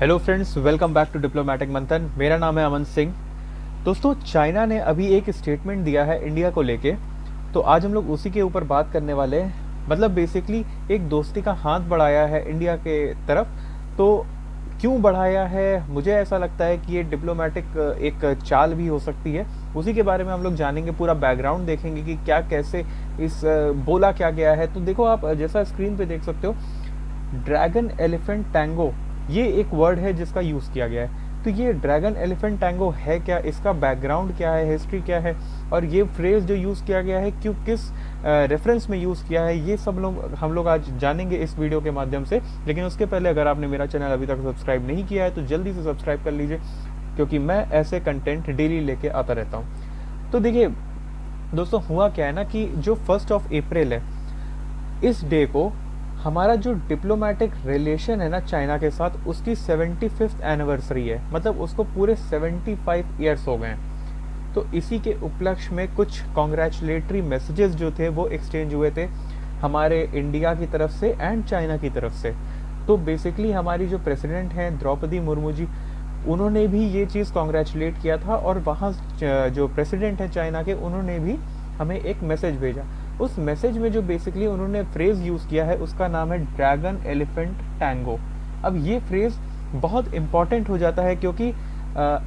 Hello friends, welcome back to diplomatic Manthan. मेरा नाम है अमन सिंह। दोस्तों, चाइना ने अभी एक स्टेटमेंट दिया है इंडिया को लेके, तो आज हम लोग उसी के ऊपर बात करने वाले हैं। मतलब बेसिकली एक दोस्ती का हाथ बढ़ाया है इंडिया के तरफ। तो क्यों बढ़ाया है, मुझे ऐसा लगता है कि ये डिप्लोमेटिक एक चाल भी हो सकती है। उसी के बारे में हम लोग जानेंगे, पूरा बैकग्राउंड देखेंगे कि क्या कैसे इस बोला क्या गया है। तो देखो, आप जैसा स्क्रीन पे देख सकते हो, ड्रैगन एलिफेंट टैंगो, ये एक वर्ड है जिसका यूज़ किया गया है। तो ये ड्रैगन एलिफेंट टैंगो है क्या, इसका बैकग्राउंड क्या है, हिस्ट्री क्या है, और ये फ्रेज जो यूज़ किया गया है क्यों, किस रेफरेंस में यूज़ किया है, ये सब हम लोग आज जानेंगे इस वीडियो के माध्यम से। लेकिन उसके पहले अगर आपने मेरा चैनल अभी तक सब्सक्राइब नहीं किया है तो जल्दी से सब्सक्राइब कर लीजिए, क्योंकि मैं ऐसे कंटेंट डेली लेके आता रहता हूँ। तो देखिए दोस्तों, हुआ क्या है ना कि जो 1 अप्रैल है, इस डे को हमारा जो डिप्लोमेटिक रिलेशन है ना चाइना के साथ, उसकी 75th एनिवर्सरी है। मतलब उसको पूरे 75 ईयर्स हो गए हैं। तो इसी के उपलक्ष्य में कुछ कॉन्ग्रेचुलेटरी मैसेजेस जो थे वो एक्सचेंज हुए थे हमारे इंडिया की तरफ से एंड चाइना की तरफ से। तो बेसिकली हमारी जो प्रेसिडेंट हैं द्रौपदी मुर्मू जी, उन्होंने भी ये चीज़ कॉन्ग्रेचुलेट किया था, और वहाँ जो प्रेसिडेंट है चाइना के, उन्होंने भी हमें एक मैसेज भेजा। उस मैसेज में जो बेसिकली उन्होंने फ्रेज यूज़ किया है उसका नाम है ड्रैगन एलिफेंट टैंगो। अब ये फ्रेज बहुत इंपॉर्टेंट हो जाता है, क्योंकि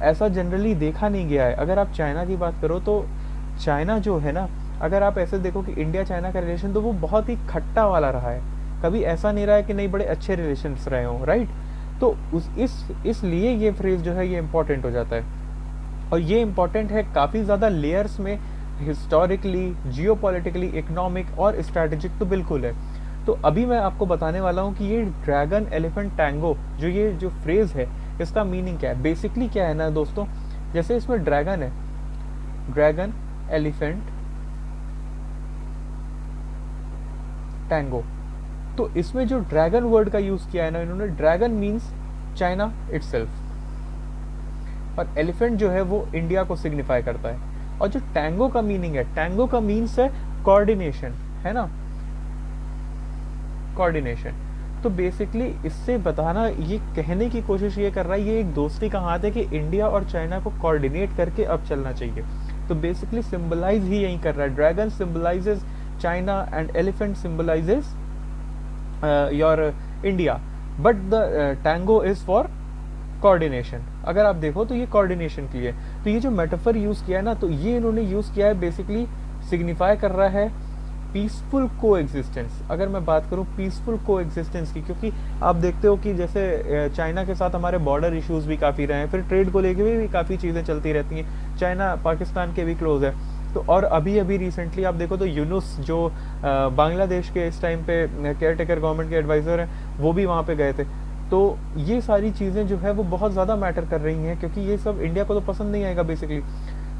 ऐसा जनरली देखा नहीं गया है। अगर आप चाइना की बात करो तो चाइना जो है ना, अगर आप ऐसे देखो कि इंडिया चाइना का रिलेशन, तो वो बहुत ही खट्टा वाला रहा है। कभी ऐसा नहीं रहा है कि नहीं, बड़े अच्छे रिलेशंस रहे हों, राइट। तो इसलिए ये फ्रेज जो है ये इम्पॉर्टेंट हो जाता है। और ये इम्पॉर्टेंट है काफ़ी ज़्यादा लेयर्स में, हिस्टोरिकली, जियोपॉलिटिकली, इकोनॉमिक और स्ट्रैटेजिक तो बिल्कुल है। तो अभी मैं आपको बताने वाला हूँ कि ये ड्रैगन एलिफेंट टैंगो, ये जो फ्रेज है, इसका मीनिंग क्या है। बेसिकली क्या है ना दोस्तों, जैसे इसमें ड्रैगन है, ड्रैगन एलिफेंट टैंगो, तो इसमें जो ड्रैगन वर्ड का यूज़ किया है ना इन्होंने, ड्रैगन मीन्स चाइना इटसेल्फ, और एलिफेंट जो है वो इंडिया को सिग्निफाई करता है। और जो टैंगो का मीनिंग है, टैंगो का मीन्स है कोऑर्डिनेशन, है ना, कोऑर्डिनेशन। तो बेसिकली इससे बताना, ये कहने की कोशिश ये कर रहा है, ये एक दोस्ती का हाथ है कि इंडिया और चाइना को कोऑर्डिनेट करके अब चलना चाहिए। तो बेसिकली सिंबलाइज ही यही कर रहा है। Dragon symbolises China and elephant symbolises your India, but the tango is for coordination. अगर आप देखो तो ये कोऑर्डिनेशन के लिए, तो ये जो मेटाफर यूज किया है ना, तो ये इन्होंने यूज किया है, बेसिकली सिग्निफाई कर रहा है पीसफुल को एग्जिस्टेंस। अगर मैं बात करूं पीसफुल को एग्जिस्टेंस की, क्योंकि आप देखते हो कि जैसे चाइना के साथ हमारे बॉर्डर इश्यूज भी काफ़ी रहे हैं, फिर ट्रेड को लेके भी काफ़ी चीज़ें चलती रहती हैं। चाइना पाकिस्तान के भी क्लोज है। तो और अभी अभी रिसेंटली आप देखो तो यूनुस जो बांग्लादेश के इस टाइम पे केयर टेकर गवर्नमेंट के एडवाइज़र हैं, वो भी वहाँ पे गए थे। तो ये सारी चीज़ें जो है वो बहुत ज़्यादा मैटर कर रही हैं, क्योंकि ये सब इंडिया को तो पसंद नहीं आएगा बेसिकली,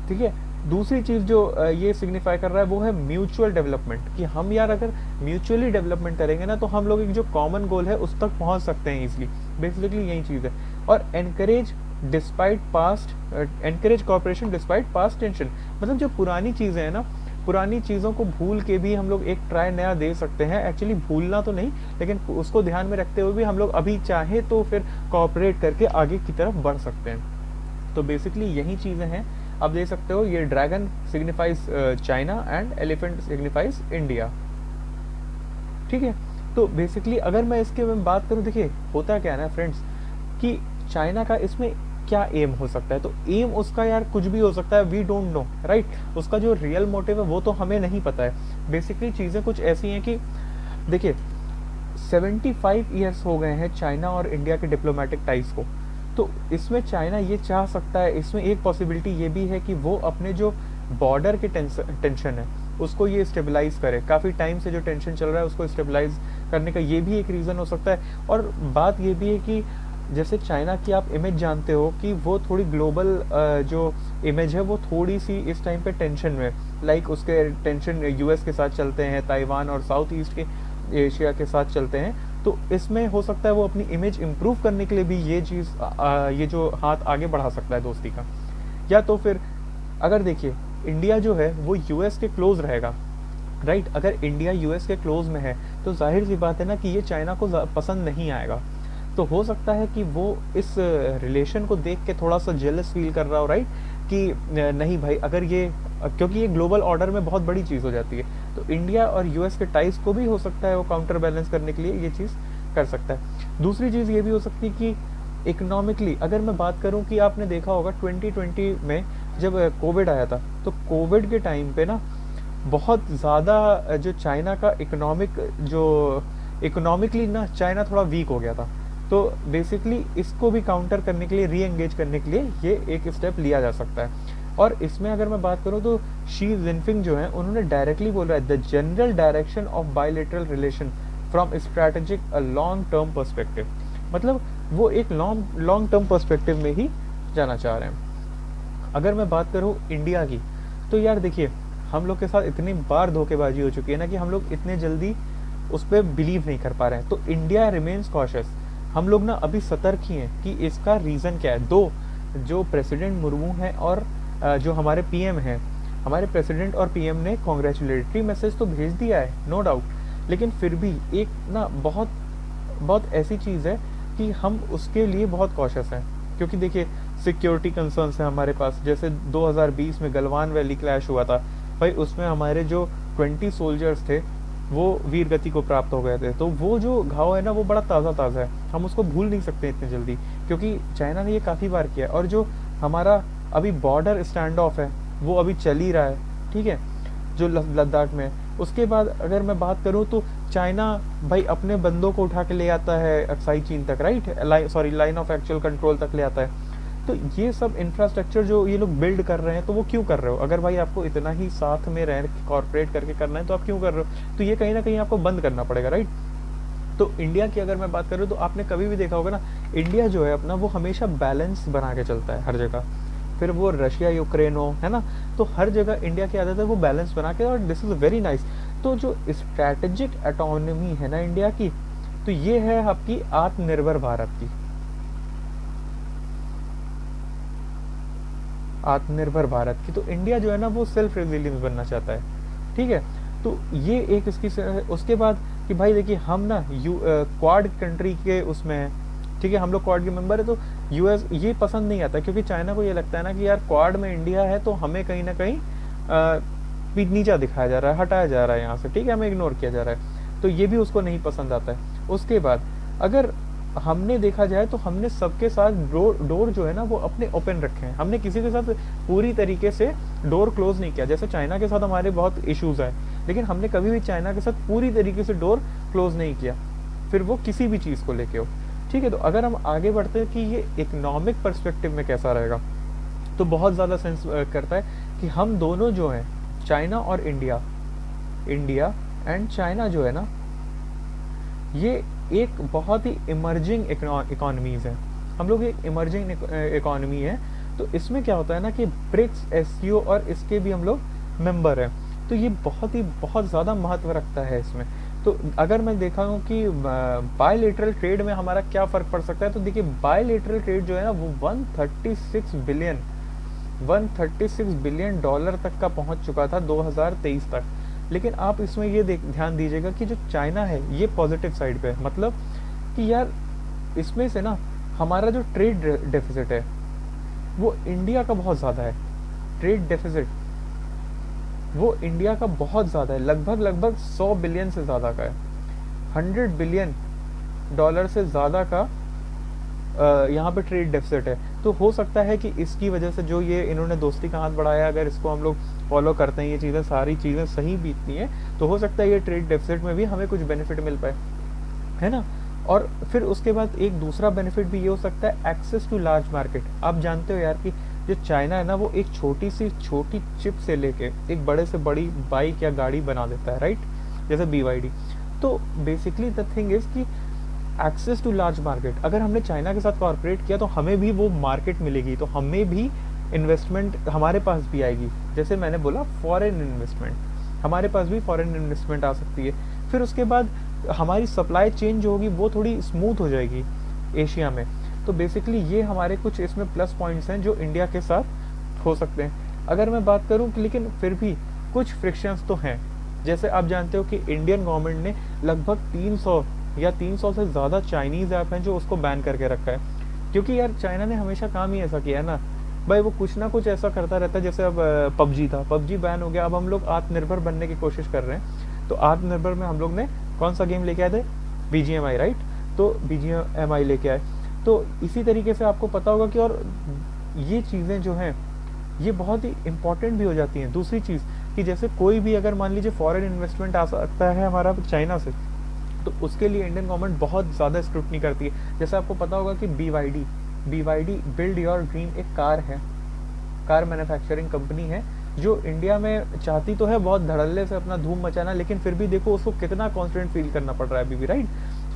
ठीक है। दूसरी चीज़ जो ये सिग्निफाई कर रहा है वो है म्यूचुअल डेवलपमेंट, कि हम यार अगर म्यूचुअली डेवलपमेंट करेंगे ना, तो हम लोग एक जो कॉमन गोल है उस तक पहुंच सकते हैं ईजिली। बेसिकली यही चीज़ है। और encourage despite past, encourage cooperation despite past tension. मतलब जो पुरानी चीज़ें हैं ना, पुरानी चीज़ों को भूल के भी हम लोग एक ट्राई नया दे सकते हैं। एक्चुअली भूलना तो नहीं, लेकिन उसको ध्यान में रखते हुए भी हम लोग अभी चाहे तो फिर कोऑपरेट करके आगे की तरफ बढ़ सकते हैं। तो बेसिकली यही चीज़ें हैं। आप देख सकते हो ये dragon signifies China and elephant signifies India, ठीक है। तो बेसिकली अगर मैं इसके में बात करूं, देखिए होता क्या है ना फ्रेंड्स, कि चाइना का इसमें क्या एम हो सकता है। तो एम उसका यार कुछ भी हो सकता है, वी डोंट नो, राइट। उसका जो रियल मोटिव है वो तो हमें नहीं पता है। बेसिकली चीज़ें कुछ ऐसी हैं कि देखिए 75 ईयर्स हो गए हैं चाइना और इंडिया के डिप्लोमेटिक टाइज को। तो इसमें चाइना ये चाह सकता है, इसमें एक पॉसिबिलिटी ये भी है कि वो अपने जो बॉर्डर के टेंशन है उसको ये स्टेबलाइज करे। काफ़ी टाइम से जो टेंशन चल रहा है उसको स्टेबलाइज करने का ये भी एक रीज़न हो सकता है। और बात ये भी है कि जैसे चाइना की आप इमेज जानते हो कि वो थोड़ी ग्लोबल जो इमेज है वो थोड़ी सी इस टाइम पे टेंशन में, लाइक उसके टेंशन यूएस के साथ चलते हैं, ताइवान और साउथ ईस्ट के एशिया के साथ चलते हैं। तो इसमें हो सकता है वो अपनी इमेज इम्प्रूव करने के लिए भी ये चीज़, ये जो हाथ आगे बढ़ा सकता है दोस्ती का। या तो फिर अगर देखिए इंडिया जो है वो यूएस के क्लोज रहेगा, राइट। अगर इंडिया यूएस के क्लोज में है तो जाहिर सी बात है ना कि ये चाइना को पसंद नहीं आएगा। तो हो सकता है कि वो इस रिलेशन को देख के थोड़ा सा जेलस फील कर रहा हो, राइट, कि नहीं भाई, अगर ये, क्योंकि ये ग्लोबल ऑर्डर में बहुत बड़ी चीज़ हो जाती है, तो इंडिया और यूएस के टाइज को भी हो सकता है वो काउंटर बैलेंस करने के लिए ये चीज़ कर सकता है। दूसरी चीज़ ये भी हो सकती है कि इकोनॉमिकली अगर मैं बात करूं, कि आपने देखा होगा 2020 में जब कोविड आया था, तो कोविड के टाइम पे ना बहुत ज़्यादा जो चाइना का इकोनॉमिकली ना चाइना थोड़ा वीक हो गया था। तो बेसिकली इसको भी काउंटर करने के लिए, री एंगेज करने के लिए ये एक स्टेप लिया जा सकता है। और इसमें अगर मैं बात करूं तो शी जिनपिंग जो है, उन्होंने डायरेक्टली बोला है the general direction of bilateral relation from strategic a long term perspective, मतलब वो एक लॉन्ग टर्म पर्सपेक्टिव में ही जाना चाह रहे हैं। अगर मैं बात करूं इंडिया की, तो यार देखिए, हम लोग के साथ इतनी बार धोखेबाजी हो चुकी है ना कि हम लोग इतने जल्दी उस पर बिलीव नहीं कर पा रहे हैं। तो इंडिया रिमेन्स कॉशियस, हम लोग ना अभी सतर्क ही हैं कि इसका रीज़न क्या है। दो, जो प्रेसिडेंट मुर्मू हैं और जो हमारे पीएम हैं, हमारे प्रेसिडेंट और पीएम ने कॉन्ग्रेचुलेटरी मैसेज तो भेज दिया है, नो डाउट, लेकिन फिर भी एक ना बहुत बहुत ऐसी चीज़ है कि हम उसके लिए बहुत कॉशियस हैं। क्योंकि देखिए, सिक्योरिटी कंसर्न्स हैं हमारे पास। जैसे 2020 में गलवान वैली क्लैश हुआ था भाई, उसमें हमारे जो 20 सोल्जर्स थे वो वीर गति को प्राप्त हो गए थे। तो वो जो घाव है ना, वो बड़ा ताज़ा है, हम उसको भूल नहीं सकते इतनी जल्दी, क्योंकि चाइना ने ये काफ़ी बार किया। और जो हमारा अभी बॉर्डर स्टैंड ऑफ है वो अभी चल ही रहा है, ठीक है, जो लद्दाख में। उसके बाद अगर मैं बात करूँ तो चाइना भाई अपने बंदों को उठा के ले आता है अक्साई चीन तक, right, line of actual control तक ले आता है। तो ये सब इंफ्रास्ट्रक्चर जो ये लोग बिल्ड कर रहे हैं, तो वो क्यों कर रहे हो? अगर भाई आपको इतना ही साथ में रह कॉर्पोरेट करके करना है तो आप क्यों कर रहे हो? तो ये कहीं ना कहीं आपको बंद करना पड़ेगा, राइट। तो इंडिया की अगर मैं बात करूँ तो आपने कभी भी देखा होगा ना, इंडिया जो है अपना, वो हमेशा बैलेंस बना के चलता है हर जगह। फिर वो रशिया यूक्रेन हो, है ना, तो हर जगह इंडिया की आदत है वो बैलेंस बना के, और दिस इज़ वेरी नाइस। तो जो स्ट्रैटेजिक ऑटोनॉमी है ना इंडिया की, तो ये है आपकी आत्मनिर्भर भारत की, आत्मनिर्भर भारत की। तो इंडिया जो है ना वो सेल्फ रेजिलियंस बनना चाहता है, ठीक है। तो ये एक इसकी उसके बाद कि भाई देखिए, हम ना क्वाड कंट्री के उसमें है, ठीक है, हम लोग क्वाड के मेंबर है। तो यूएस ये पसंद नहीं आता, क्योंकि चाइना को ये लगता है ना कि यार क्वाड में इंडिया है तो हमें कहीं ना कहीं नीचा दिखाया जा रहा है, हटाया जा रहा है यहाँ से, ठीक है, हमें इग्नोर किया जा रहा है। तो ये भी उसको नहीं पसंद आता है। उसके बाद अगर हमने देखा जाए तो हमने सबके साथ डोर जो है ना वो अपने ओपन रखे हैं, हमने किसी के साथ पूरी तरीके से डोर क्लोज नहीं किया। जैसे चाइना के साथ हमारे बहुत इश्यूज हैं, लेकिन हमने कभी भी चाइना के साथ पूरी तरीके से डोर क्लोज नहीं किया, फिर वो किसी भी चीज़ को लेके हो, ठीक है। तो अगर हम आगे बढ़ते हैं कि ये इकोनॉमिक पर्सपेक्टिव में कैसा रहेगा, तो बहुत ज़्यादा सेंस करता है कि हम दोनों जो हैं, चाइना और इंडिया एंड चाइना जो है ना, ये एक बहुत ही इमर्जिंग इकोनॉमीज हैं। हम लोग एक इमर्जिंग इकोनॉमी है। तो इसमें क्या होता है ना कि ब्रिक्स, एससीओ और इसके भी हम लोग मेंबर हैं। तो ये बहुत ज़्यादा महत्व रखता है इसमें। तो अगर मैं देखा हूँ कि बायलेटरल ट्रेड में हमारा क्या फ़र्क पड़ सकता है, तो देखिए बायलेटरल ट्रेड जो है ना वो 136 बिलियन डॉलर तक का पहुंच चुका था 2023 तक। लेकिन आप इसमें ये ध्यान दीजिएगा कि जो चाइना है ये पॉजिटिव साइड पे है, मतलब कि यार इसमें से ना हमारा जो ट्रेड डेफिसिट है वो इंडिया का बहुत ज़्यादा है। ट्रेड डेफिसिट वो इंडिया का बहुत ज़्यादा है, लगभग 100 बिलियन से ज़्यादा का है, 100 बिलियन डॉलर से ज़्यादा का यहाँ पे ट्रेड डेफिसिट है। तो हो सकता है कि इसकी वजह से जो ये इन्होंने दोस्ती का हाथ बढ़ाया, अगर इसको हम लोग फॉलो करते हैं, ये चीज़ें सारी चीज़ें सही बीतती हैं, तो हो सकता है ये ट्रेड डेफिसिट में भी हमें कुछ बेनिफिट मिल पाए, है ना। और फिर उसके बाद एक दूसरा बेनिफिट भी ये हो सकता है, एक्सेस टू लार्ज मार्केट। आप जानते हो यार कि जो चाइना है ना वो एक छोटी चिप से लेके एक बड़े से बड़ी बाइक या गाड़ी बना देता है, राइट, जैसे BYD। तो बेसिकली द थिंग इज कि एक्सेस टू लार्ज मार्केट, अगर हमने चाइना के साथ कॉर्पोरेट किया तो हमें भी वो मार्केट मिलेगी, तो हमें भी इन्वेस्टमेंट हमारे पास भी आएगी। जैसे मैंने बोला फॉरेन इन्वेस्टमेंट, हमारे पास भी फॉरेन इन्वेस्टमेंट आ सकती है। फिर उसके बाद हमारी सप्लाई चेन जो होगी वो थोड़ी स्मूथ हो जाएगी एशिया में। तो बेसिकली ये हमारे कुछ इसमें प्लस पॉइंट्स हैं जो इंडिया के साथ हो सकते हैं। अगर मैं बात करूं कि लेकिन फिर भी कुछ फ्रिक्शंस तो हैं। जैसे आप जानते हो कि इंडियन गवर्नमेंट ने लगभग या 300 से ज़्यादा चाइनीज़ ऐप हैं जो उसको बैन करके रखा है। क्योंकि यार चाइना ने हमेशा काम ही ऐसा किया है ना भाई, वो कुछ ना कुछ ऐसा करता रहता है। जैसे अब पबजी था, पबजी बैन हो गया, अब हम लोग आत्मनिर्भर बनने की कोशिश कर रहे हैं। तो आत्मनिर्भर में हम लोग ने कौन सा गेम लेके आए थे, BGMI, राइट। तो BGMI लेके आए। तो इसी तरीके से आपको पता होगा कि और ये चीज़ें जो हैं ये बहुत ही इंपॉर्टेंट भी हो जाती हैं। दूसरी चीज़ कि जैसे कोई भी अगर मान लीजिए फॉरेन इन्वेस्टमेंट आ सकता है हमारा चाइना से, तो उसके लिए इंडियन गवर्नमेंट बहुत ज़्यादा स्क्रूटनी करती है। जैसे आपको पता होगा कि BYD बिल्ड योर ड्रीम एक कार है, कार मैन्युफैक्चरिंग कंपनी है, जो इंडिया में चाहती तो है बहुत धड़ल्ले से अपना धूम मचाना, लेकिन फिर भी देखो उसको कितना कॉन्स्टेंट फील करना पड़ रहा है अभी भी, राइट,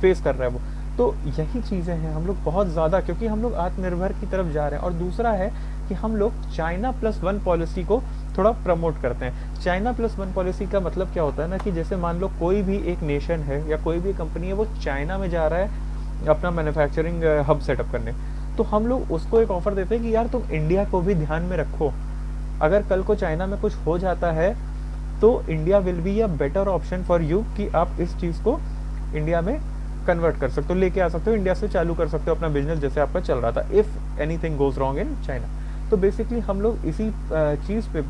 फेस कर रहा है वो। तो यही चीज़ें हैं, हम लोग बहुत ज़्यादा, क्योंकि हम लोग आत्मनिर्भर की तरफ जा रहे हैं। और दूसरा है कि हम लोग China+1 पॉलिसी को थोड़ा प्रमोट करते हैं। China+1 पॉलिसी का मतलब क्या होता है ना कि जैसे मान लो कोई भी एक नेशन है या कोई भी कंपनी है, वो चाइना में जा रहा है अपना मैन्युफैक्चरिंग हब सेटअप करने, तो हम लोग उसको एक ऑफर देते हैं कि यार तुम इंडिया को भी ध्यान में रखो। अगर कल को चाइना में कुछ हो जाता है तो India will be a better option for you, कि आप इस चीज़ को इंडिया में कन्वर्ट कर सकते हो, लेके आ सकते हो, इंडिया से चालू कर सकते हो अपना बिजनेस जैसे आपका चल रहा था, if anything goes wrong in China. तो बेसिकली हम लोग इसी चीज़ पे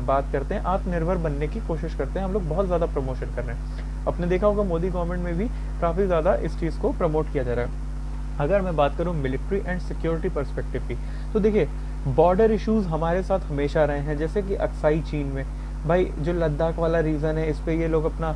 बात करते हैं, आत्मनिर्भर बनने की कोशिश करते हैं। हम लोग बहुत ज़्यादा प्रमोशन कर रहे हैं। आपने देखा होगा मोदी गवर्नमेंट में भी काफ़ी ज़्यादा इस चीज़ को प्रमोट किया जा रहा है। अगर मैं बात करूं मिलिट्री एंड सिक्योरिटी पर्सपेक्टिव की, तो देखिए बॉर्डर इश्यूज हमारे साथ हमेशा रहे हैं। जैसे कि अक्साई चीन में भाई जो लद्दाख वाला रीज़न है, इस पे ये लोग अपना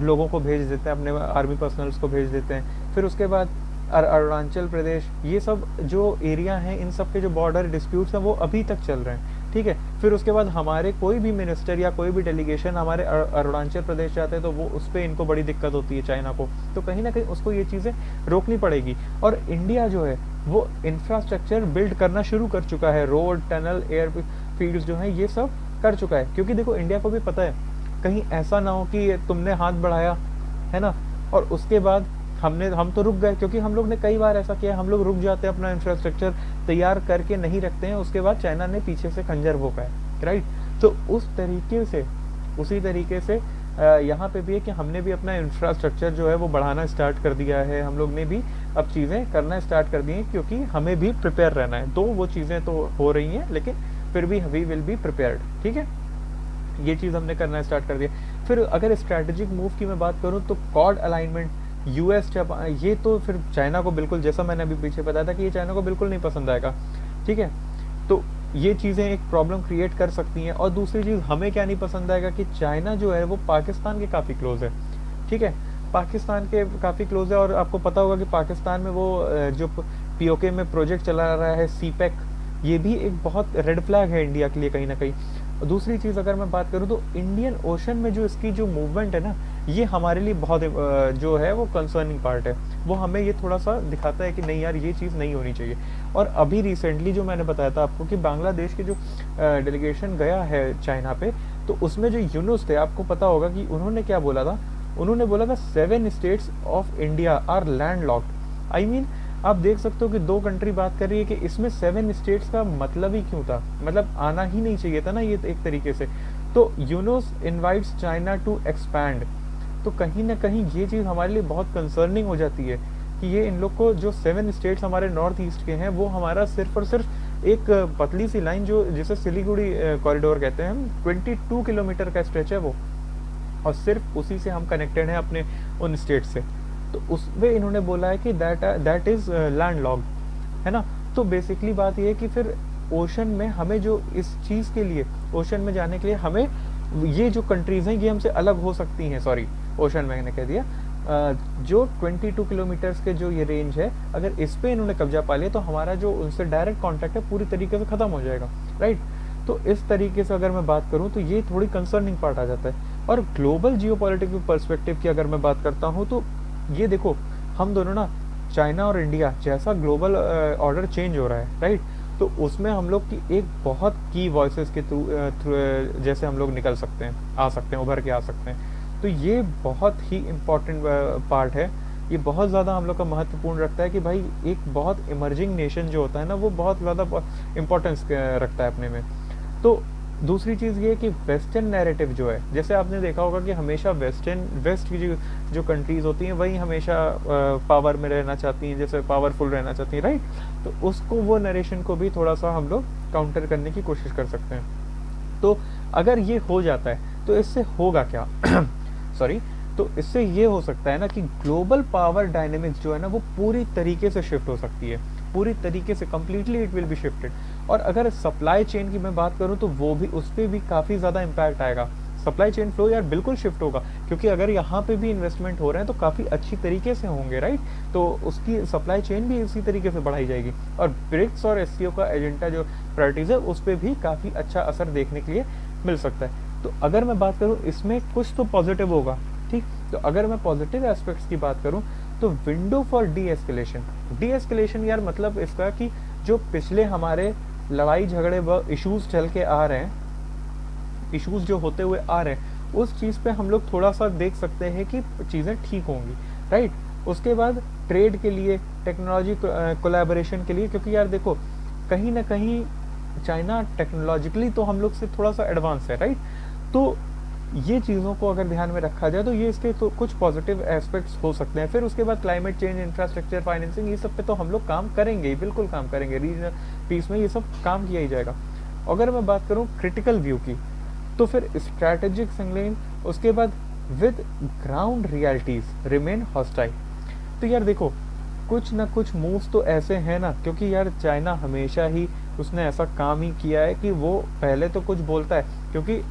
लोगों को भेज देते हैं, अपने आर्मी पर्सनल्स को भेज देते हैं। फिर उसके बाद अरुणाचल प्रदेश, ये सब जो एरिया हैं, इन सब के जो बॉर्डर डिस्प्यूट्स हैं वो अभी तक चल रहे हैं, ठीक है। फिर उसके बाद हमारे कोई भी मिनिस्टर या कोई भी डेलीगेशन हमारे अरुणाचल प्रदेश जाते हैं तो वो उस पर इनको बड़ी दिक्कत होती है चाइना को, तो कहीं ना कहीं उसको ये चीज़ें रोकनी पड़ेगी। और इंडिया जो है वो इंफ्रास्ट्रक्चर बिल्ड करना शुरू कर चुका है, रोड, टनल, एयर फील्ड्स जो हैं ये सब कर चुका है। क्योंकि देखो इंडिया को भी पता है कहीं ऐसा ना हो कि तुमने हाथ बढ़ाया है ना और उसके बाद हम तो रुक गए, क्योंकि हम लोग ने कई बार ऐसा किया, हम लोग रुक जाते हैं, अपना इंफ्रास्ट्रक्चर तैयार करके नहीं रखते हैं, उसके बाद चाइना ने पीछे से खंजर भोंका है, राइट। तो उसी तरीके से यहाँ पे भी है कि हमने भी अपना इंफ्रास्ट्रक्चर जो है वो बढ़ाना स्टार्ट कर दिया है। हम लोग ने भी अब चीज़ें करना स्टार्ट कर दी हैं, क्योंकि हमें भी प्रिपेयर रहना है। तो वो चीज़ें तो हो रही हैं, लेकिन फिर भी वी विल बी प्रिपेयर्ड, ठीक है। ये चीज़ हमने करना स्टार्ट कर दिया। फिर अगर स्ट्रैटेजिक मूव की मैं बात करूँ तो क्वाड अलाइनमेंट, US जापान, ये तो फिर चाइना को बिल्कुल, जैसा मैंने अभी पीछे बताया था कि ये चाइना को बिल्कुल नहीं पसंद आएगा, ठीक है। तो ये चीज़ें एक प्रॉब्लम क्रिएट कर सकती हैं। और दूसरी चीज़ हमें क्या नहीं पसंद आएगा कि चाइना जो है वो पाकिस्तान के काफ़ी क्लोज है, ठीक है, पाकिस्तान के काफ़ी क्लोज है। और आपको पता होगा कि पाकिस्तान में वो जो POK में प्रोजेक्ट चला रहा है CPEC, ये भी एक बहुत रेड फ्लैग है इंडिया के लिए कहीं ना कहीं। दूसरी चीज़ अगर मैं बात करूँ तो इंडियन ओशन में जो इसकी जो मूवमेंट है ना, ये हमारे लिए बहुत जो है वो कंसर्निंग पार्ट है। वो हमें ये थोड़ा सा दिखाता है कि नहीं यार ये चीज़ नहीं होनी चाहिए। और अभी रिसेंटली जो मैंने बताया था आपको कि बांग्लादेश के जो डेलीगेशन गया है चाइना पे, तो उसमें जो यूनुस थे, आपको पता होगा कि उन्होंने क्या बोला था, उन्होंने बोला था 7 states of India are landlocked. I mean आप देख सकते हो कि 2 कंट्री बात कर रही है कि इसमें 7 स्टेट्स का मतलब ही क्यों था, मतलब आना ही नहीं चाहिए था ना ये एक तरीके से। तो Yunus invites China to expand, तो कहीं ना कहीं ये चीज़ हमारे लिए बहुत कंसर्निंग हो जाती है कि ये इन लोग को जो 7 स्टेट्स हमारे नॉर्थ ईस्ट के हैं वो हमारा सिर्फ और सिर्फ एक पतली सी लाइन जो जिसे सिलीगुड़ी कॉरिडोर कहते हैं हम, 22 किलोमीटर का स्ट्रेच है वो, और सिर्फ उसी से हम कनेक्टेड हैं अपने उन स्टेट से। तो उसमें इन्होंने बोला है कि दैट इज़ लैंड लॉक्ड, है ना। तो बेसिकली बात ये है कि फिर ओशन में हमें जो इस चीज़ के लिए, ओशन में जाने के लिए हमें ये जो कंट्रीज़ हैं ये हमसे अलग हो सकती हैं, सॉरी ओशन मैंने कह दिया, जो 22 किलोमीटर्स के जो ये रेंज है, अगर इस पे इन्होंने कब्जा पा लिया तो हमारा जो उनसे डायरेक्ट कॉन्टैक्ट है पूरी तरीके से ख़त्म हो जाएगा, राइट। तो इस तरीके से अगर मैं बात करूँ तो ये थोड़ी कंसर्निंग पार्ट आ जाता है। और ग्लोबल जियोपॉलिटिकल पर्सपेक्टिव की अगर मैं बात करता हूँ तो ये देखो हम दोनों ना, चाइना और इंडिया जैसा ग्लोबल ऑर्डर चेंज हो रहा है, राइट, तो उसमें हम लोग की एक बहुत की वॉइसेस के थ्रू जैसे हम लोग निकल सकते हैं, आ सकते हैं, उभर के आ सकते हैं। तो ये बहुत ही इम्पॉर्टेंट पार्ट है, ये बहुत ज़्यादा हम लोग का महत्वपूर्ण रखता है कि भाई एक बहुत इमर्जिंग नेशन जो होता है ना वो बहुत ज़्यादा इम्पोर्टेंस रखता है अपने में। तो दूसरी चीज़ ये है कि वेस्टर्न नैरेटिव जो है, जैसे आपने देखा होगा कि हमेशा वेस्ट की जो कंट्रीज़ होती हैं वही हमेशा पावर में रहना चाहती हैं, जैसे पावरफुल रहना चाहती हैं, राइट। तो उसको, वो नरेशन को भी थोड़ा सा हम लोग काउंटर करने की कोशिश कर सकते हैं। तो अगर ये हो जाता है तो इससे होगा क्या सॉरी, तो इससे ये हो सकता है ना कि ग्लोबल पावर डायनेमिक्स जो है ना वो पूरी तरीके से शिफ्ट हो सकती है, पूरी तरीके से completely it will be shifted. और अगर सप्लाई चेन की मैं बात करूं तो वो भी, उस पर भी काफ़ी ज़्यादा इम्पैक्ट आएगा। सप्लाई चेन फ्लो यार बिल्कुल शिफ्ट होगा, क्योंकि अगर यहाँ पे भी इन्वेस्टमेंट हो रहे हैं तो काफ़ी अच्छी तरीके से होंगे, राइट। तो उसकी सप्लाई चेन भी इसी तरीके से बढ़ाई जाएगी। और ब्रिक्स और एससीओ का एजेंडा जो प्रायोरिटीज है उस पर भी काफ़ी अच्छा असर देखने के लिए मिल सकता है। तो अगर मैं बात करूँ इसमें कुछ तो पॉजिटिव होगा, ठीक। तो अगर मैं पॉजिटिव एस्पेक्ट्स की बात करूँ तो विंडो फॉर डी एस्केलेशन यार, मतलब इसका कि जो पिछले हमारे लड़ाई झगड़े व इश्यूज चल के आ रहे हैं, इश्यूज जो होते हुए आ रहे हैं, उस चीज़ पे हम लोग थोड़ा सा देख सकते हैं कि चीज़ें ठीक होंगी, राइट। उसके बाद ट्रेड के लिए, टेक्नोलॉजी कोलैबोरेशन के लिए, क्योंकि यार देखो कहीं ना कहीं चाइना टेक्नोलॉजिकली तो हम लोग से थोड़ा सा एडवांस है, राइट। तो ये चीज़ों को अगर ध्यान में रखा जाए तो ये इसके तो कुछ पॉजिटिव एस्पेक्ट्स हो सकते हैं। फिर उसके बाद क्लाइमेट चेंज, इंफ्रास्ट्रक्चर, फाइनेंसिंग, ये सब पे तो हम लोग काम करेंगे ही, बिल्कुल काम करेंगे। रीजनल पीस में ये सब काम किया ही जाएगा। अगर मैं बात करूँ क्रिटिकल व्यू की, तो फिर स्ट्रैटेजिक सिग्नलिंग, उसके बाद with ground realities remain hostile. तो यार देखो कुछ ना कुछ मूव्स तो ऐसे हैं ना, क्योंकि यार चाइना हमेशा ही उसने ऐसा काम ही किया है कि वो पहले तो कुछ बोलता है, क्योंकि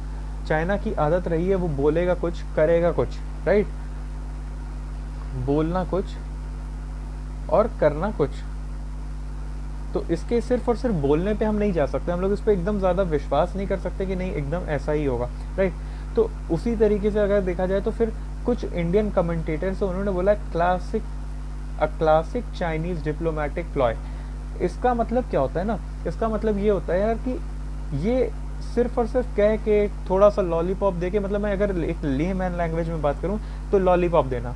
चाइना की आदत रही है वो बोलेगा कुछ करेगा कुछ, राइट। बोलना कुछ और करना कुछ। तो इसके सिर्फ और सिर्फ बोलने पे हम नहीं जा सकते, हम लोग इस पर एकदम ज़्यादा विश्वास नहीं कर सकते कि नहीं एकदम ऐसा ही होगा, राइट। तो उसी तरीके से अगर देखा जाए तो फिर कुछ इंडियन कमेंटेटर्स उन्होंने बोला क्लासिक चाइनीज डिप्लोमेटिक प्लॉय। इसका मतलब क्या होता है ना, इसका मतलब ये होता है यार कि ये सिर्फ और सिर्फ कह के थोड़ा सा लॉलीपॉप दे के, मतलब मैं अगर एक लेमैन लैंग्वेज में बात करूँ तो लॉलीपॉप देना,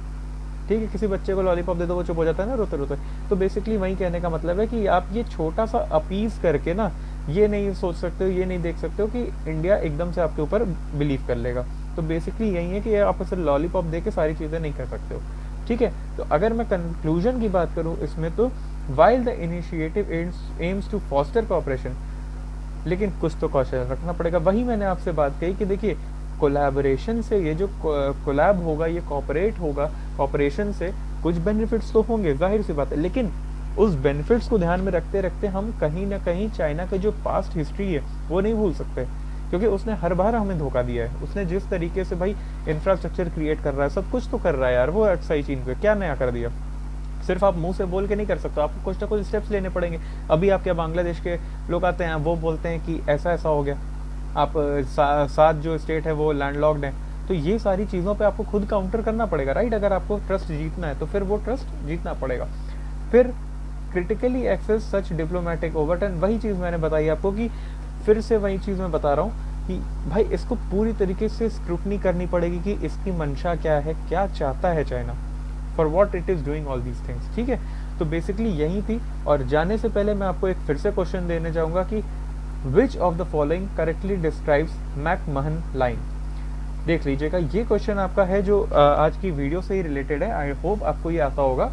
ठीक है। किसी बच्चे को लॉलीपॉप दे दो वो चुप हो जाता है ना रोते रोते। तो बेसिकली वही कहने का मतलब है कि आप ये छोटा सा अपीज करके ना ये नहीं सोच सकते हो, ये नहीं देख सकते हो कि इंडिया एकदम से आपके ऊपर बिलीव कर लेगा। तो बेसिकली यही है कि आप सिर्फ लॉलीपॉप दे के सारी चीज़ें नहीं कर सकते हो, ठीक है। तो अगर मैं कंक्लूजन की बात करूँ इसमें, तो while the initiative aims to foster cooperation, लेकिन कुछ तो कौशल रखना पड़ेगा। वही मैंने आपसे बात कही कि देखिए कोलैबोरेशन से, ये जो कोलैब होगा, ये कॉपरेट होगा, कॉपरेशन से कुछ बेनिफिट्स तो होंगे, जाहिर सी बात है। लेकिन उस बेनिफिट्स को ध्यान में रखते रखते हम कहीं ना कहीं चाइना का जो पास्ट हिस्ट्री है वो नहीं भूल सकते, क्योंकि उसने हर बार हमें धोखा दिया है। उसने जिस तरीके से भाई इंफ्रास्ट्रक्चर क्रिएट कर रहा है, सब कुछ तो कर रहा है यार, वो अक्साई चीन पे क्या नया कर दिया। सिर्फ आप मुंह से बोल के नहीं कर सकते, आपको कुछ ना कुछ स्टेप्स लेने पड़ेंगे। अभी आप क्या, बांग्लादेश के लोग आते हैं वो बोलते हैं कि ऐसा ऐसा हो गया, आप सात जो स्टेट है वो लैंडलॉक्ड है। तो ये सारी चीज़ों पे आपको खुद काउंटर करना पड़ेगा, राइट। अगर आपको ट्रस्ट जीतना है तो फिर वो ट्रस्ट जीतना पड़ेगा। फिर क्रिटिकली एक्सेस सच डिप्लोमेटिक ओवरटर्न, वही चीज़ मैंने बताई आपको कि फिर से वही चीज़ मैं बता रहा हूँ कि भाई इसको पूरी तरीके से स्क्रूटनी करनी पड़ेगी कि इसकी मंशा क्या है, क्या चाहता है China, for what it is doing all these things, ठीक है। तो बेसिकली यही थी। और जाने से पहले मैं आपको एक फिर से क्वेश्चन देने चाहूँगा कि which of the following correctly describes McMahon line. देख लीजिएगा, ये क्वेश्चन आपका है जो आज की वीडियो से ही रिलेटेड है। आई होप आपको ये आता होगा।